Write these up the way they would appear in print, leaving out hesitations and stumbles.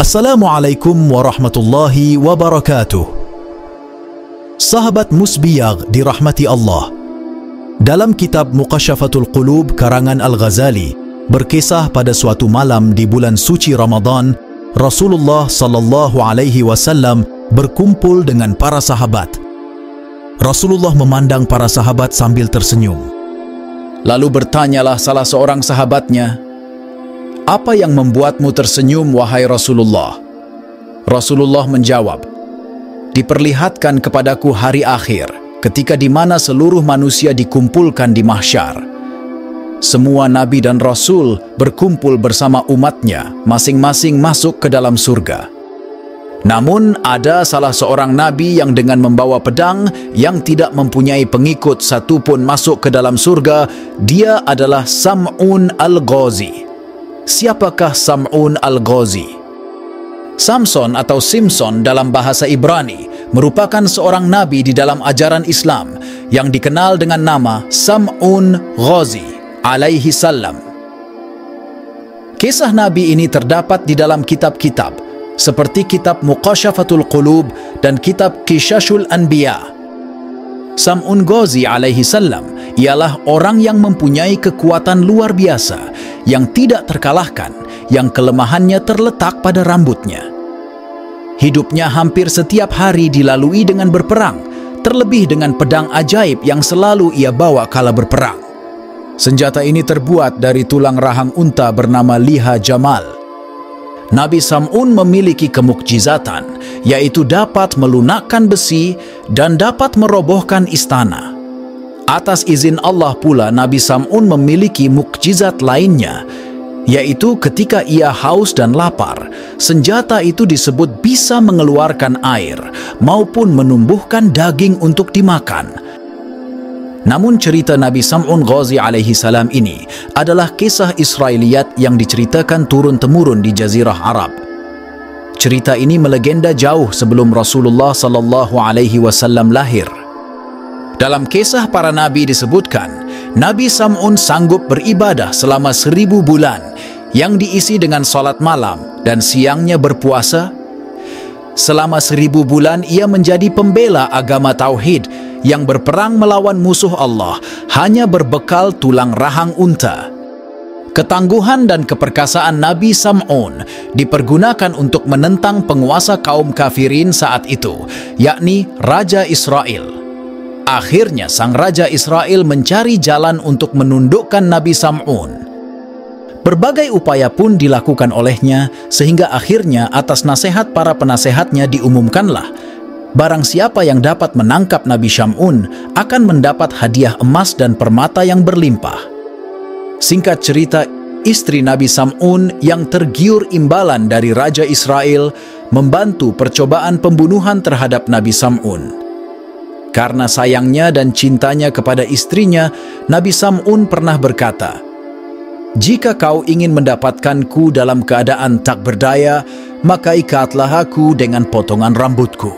Assalamualaikum warahmatullahi wabarakatuh. Sahabat musbiyag dirahmati Allah. Dalam kitab Muqasyafatul Qulub karangan Al-Ghazali berkisah pada suatu malam di bulan suci Ramadan, Rasulullah sallallahu alaihi wasallam berkumpul dengan para sahabat. Rasulullah memandang para sahabat sambil tersenyum. Lalu bertanyalah salah seorang sahabatnya, "Apa yang membuatmu tersenyum, wahai Rasulullah?" Rasulullah menjawab, "Diperlihatkan kepadaku hari akhir, ketika di mana seluruh manusia dikumpulkan di mahsyar. Semua nabi dan rasul berkumpul bersama umatnya, masing-masing masuk ke dalam surga. Namun ada salah seorang nabi yang dengan membawa pedang yang tidak mempunyai pengikut satupun masuk ke dalam surga. Dia adalah Sam'un al-Ghazi." Siapakah Sam'un al-Ghazi? Samson atau Simson dalam bahasa Ibrani merupakan seorang nabi di dalam ajaran Islam yang dikenal dengan nama Sam'un Ghazi alaihi salam. Kisah nabi ini terdapat di dalam kitab-kitab seperti kitab Muqasyafatul Qulub dan kitab Qisashul Anbiya. Sam'un Ghazi alaihi salam ialah orang yang mempunyai kekuatan luar biasa yang tidak terkalahkan, yang kelemahannya terletak pada rambutnya. Hidupnya hampir setiap hari dilalui dengan berperang, terlebih dengan pedang ajaib yang selalu ia bawa kala berperang. Senjata ini terbuat dari tulang rahang unta bernama liha jamal. Nabi Sam'un memiliki kemukjizatan, yaitu dapat melunakkan besi dan dapat merobohkan istana. Atas izin Allah pula Nabi Sam'un memiliki mukjizat lainnya, yaitu ketika ia haus dan lapar, senjata itu disebut bisa mengeluarkan air maupun menumbuhkan daging untuk dimakan. Namun cerita Nabi Sam'un Ghazi alaihi salam ini adalah kisah Israiliyat yang diceritakan turun-temurun di Jazirah Arab. Cerita ini melegenda jauh sebelum Rasulullah sallallahu alaihi wasallam lahir. Dalam kisah para nabi disebutkan, Nabi Sam'un sanggup beribadah selama 1000 bulan yang diisi dengan salat malam dan siangnya berpuasa. Selama 1000 bulan ia menjadi pembela agama Tauhid yang berperang melawan musuh Allah hanya berbekal tulang rahang unta. Ketangguhan dan keperkasaan Nabi Sam'un dipergunakan untuk menentang penguasa kaum kafirin saat itu, yakni Raja Israel. Akhirnya sang Raja Israel mencari jalan untuk menundukkan Nabi Sam'un. Berbagai upaya pun dilakukan olehnya sehingga akhirnya atas nasihat para penasehatnya diumumkanlah, barang siapa yang dapat menangkap Nabi Sam'un akan mendapat hadiah emas dan permata yang berlimpah. Singkat cerita, istri Nabi Sam'un yang tergiur imbalan dari Raja Israel membantu percobaan pembunuhan terhadap Nabi Sam'un. Karena sayangnya dan cintanya kepada istrinya, Nabi Sam'un pernah berkata, "Jika kau ingin mendapatkanku dalam keadaan tak berdaya, maka ikatlah aku dengan potongan rambutku."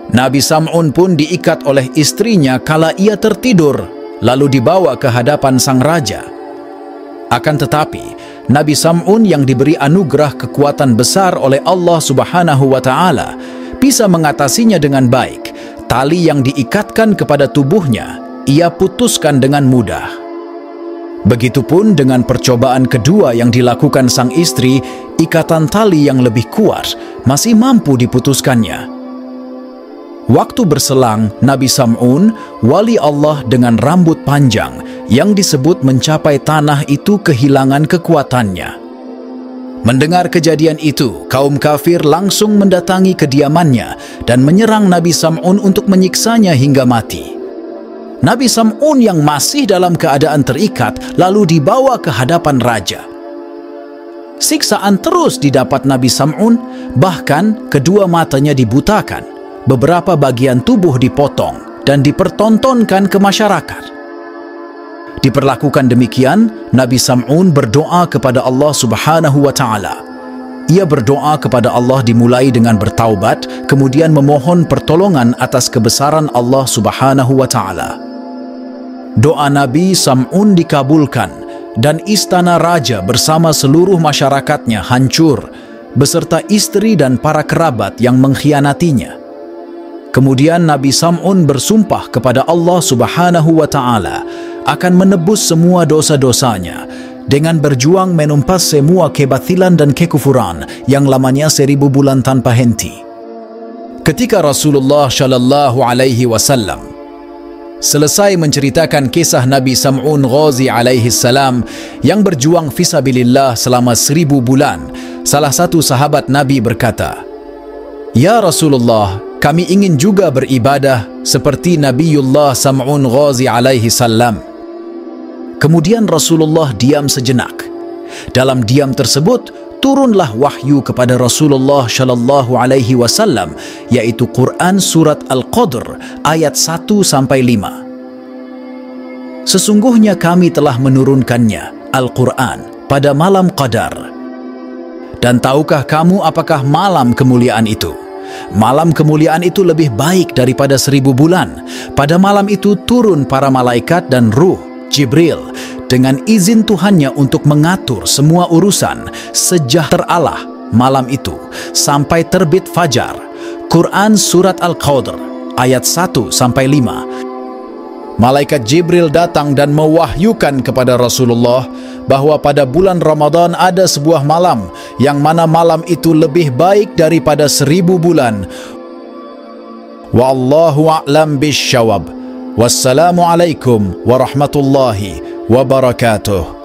Nabi Sam'un pun diikat oleh istrinya kala ia tertidur, lalu dibawa ke hadapan sang raja. Akan tetapi, Nabi Sam'un yang diberi anugerah kekuatan besar oleh Allah Subhanahu wa Ta'ala bisa mengatasinya dengan baik. Tali yang diikatkan kepada tubuhnya, ia putuskan dengan mudah. Begitupun dengan percobaan kedua yang dilakukan sang istri, ikatan tali yang lebih kuat masih mampu diputuskannya. Waktu berselang, Nabi Sam'un, wali Allah dengan rambut panjang yang disebut mencapai tanah itu kehilangan kekuatannya. Mendengar kejadian itu, kaum kafir langsung mendatangi kediamannya dan menyerang Nabi Sam'un untuk menyiksanya hingga mati. Nabi Sam'un yang masih dalam keadaan terikat lalu dibawa ke hadapan raja. Siksaan terus didapat Nabi Sam'un, bahkan kedua matanya dibutakan, beberapa bagian tubuh dipotong dan dipertontonkan ke masyarakat. Diperlakukan demikian, Nabi Sam'un berdoa kepada Allah Subhanahu wa Ta'ala. Ia berdoa kepada Allah dimulai dengan bertaubat, kemudian memohon pertolongan atas kebesaran Allah Subhanahu wa Ta'ala. Doa Nabi Sam'un dikabulkan dan istana raja bersama seluruh masyarakatnya hancur. beserta istri dan para kerabat yang mengkhianatinya. Kemudian Nabi Sam'un bersumpah kepada Allah Subhanahu wa Ta'ala akan menebus semua dosa-dosanya dengan berjuang menumpas semua kebatilan dan kekufuran yang lamanya 1000 bulan tanpa henti. Ketika Rasulullah Shallallahu Alaihi Wasallam selesai menceritakan kisah Nabi Sam'un Ghazi alaihi salam yang berjuang fisabilillah selama 1000 bulan, salah satu sahabat Nabi berkata, "Ya Rasulullah, kami ingin juga beribadah seperti Nabiullah Sam'un Ghazi alaihi salam." Kemudian Rasulullah diam sejenak. Dalam diam tersebut, turunlah wahyu kepada Rasulullah Shallallahu Alaihi Wasallam, yaitu Quran Surat Al-Qadr ayat 1-5. Sesungguhnya kami telah menurunkannya, Al-Quran, pada malam Qadar. Dan tahukah kamu apakah malam kemuliaan itu? Malam kemuliaan itu lebih baik daripada 1000 bulan. Pada malam itu turun para malaikat dan ruh, Jibril, dengan izin Tuhannya untuk mengatur semua urusan sejahteralah malam itu sampai terbit fajar. Quran Surat Al-Qadr ayat 1-5. Malaikat Jibril datang dan mewahyukan kepada Rasulullah bahwa pada bulan Ramadan ada sebuah malam yang mana malam itu lebih baik daripada 1000 bulan. Wallahu a'lam bisyawab. Wassalamualaikum warahmatullahi wabarakatuh.